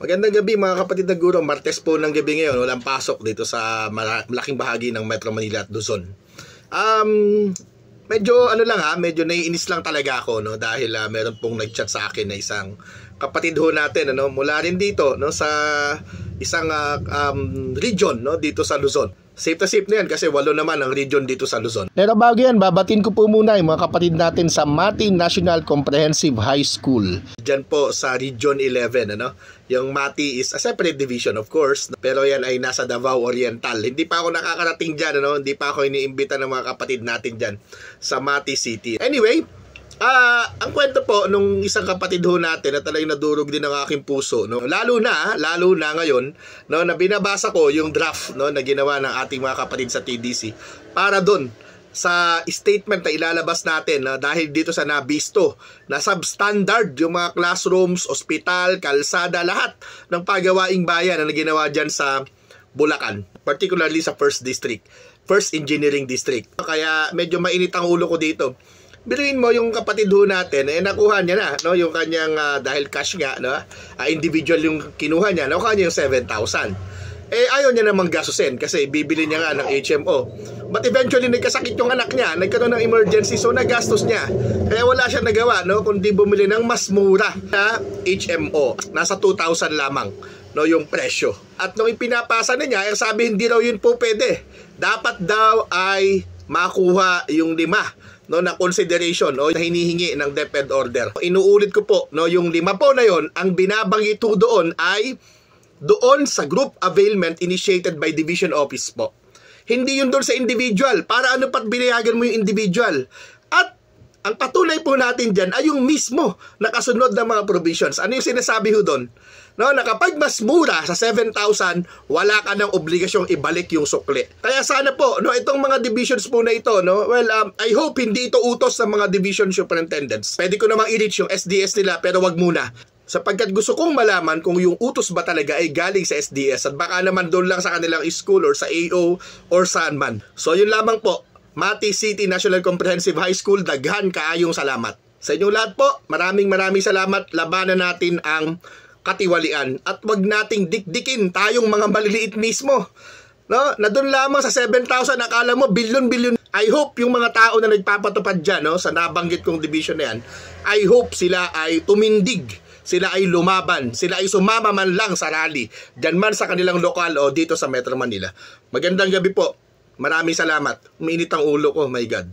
Magandang gabi mga kapatid na guro. Martes po ng gabi ngayon. Walang pasok dito sa malaking bahagi ng Metro Manila at Luzon. Medyo medyo naiinis lang talaga ako, no, dahil meron pong nag-chat sa akin na isang kapatid ho natin, mula rin dito, sa isang region, dito sa Luzon. Safe na safe na yan kasi 8 naman ang region dito sa Luzon. Pero bago yan, babatin ko po muna yung mga kapatid natin sa Mati National Comprehensive High School. Diyan po sa Region 11, Yung Mati is a separate division of course, pero yan ay nasa Davao Oriental. Hindi pa ako nakakarating dyan, Hindi pa ako iniimbita ng mga kapatid natin dyan sa Mati City. Anyway, ang kwento po nung isang kapatid ho natin na talagang nadurog din ng aking puso, lalo na ngayon, na binabasa ko yung draft, na ginawa ng ating mga kapatid sa TDC para doon sa statement na ilalabas natin, dahil dito sa nabisto na substandard yung mga classrooms, ospital, kalsada, lahat ng pagawaing bayan na ginawa dyan sa Bulacan, particularly sa 1st District, 1st Engineering District. Kaya medyo mainit ang ulo ko dito. Biruin mo yung kapatid ho natin, nakuha niya na, yung kanyang, dahil cash nga, individual yung kinuha niya, nakuha niya yung 7,000. Ayaw niya namang gastusin kasi bibili niya nga ng HMO. But eventually, nagkasakit yung anak niya, nagkaroon ng emergency, so nagastos niya. Kaya wala siya nagawa, kundi bumili ng mas mura na HMO. Nasa 2,000 lamang, yung presyo. At nung ipinapasa na niya, sabi hindi raw yun po pwede. Dapat daw ay makuha yung 5. Na consideration na hinihingi ng DepEd order. Inuulit ko po, yung 5 po na yon, ang binabanggit po doon ay doon sa group availment initiated by division office po. Hindi yun doon sa individual. Para ano pat binayagan mo yung individual? At ang patunay po natin dyan ay yung mismo nakasunod ng mga provisions. Ano yung sinasabi ho doon? Na kapag mas mura sa 7,000, wala ka ng obligasyong ibalik yung sukli. Kaya sana po, itong mga divisions po na ito, I hope hindi ito utos ng mga division superintendents. Pwede ko namang i-reach yung SDS nila, pero wag muna. Sapagkat gusto kong malaman kung yung utos ba talaga ay galing sa SDS at baka naman doon lang sa kanilang school or sa AO or saan man. So yun lamang po. Mati City National Comprehensive High School, daghan kaayong salamat. Sa inyong lahat po, maraming salamat. Labanan natin ang katiwalian at wag nating dikdikin tayong mga maliliit mismo, na doon lamang sa 7,000 akala mo bilyon. I hope yung mga tao na nagpapatupad dyan, sa nabanggit kong division na yan, I hope sila ay tumindig, sila ay lumaban, sila ay sumama man lang sa rally dyan man sa kanilang lokal o dito sa Metro Manila. Magandang gabi po, maraming salamat. Uminit ang ulo ko, my God.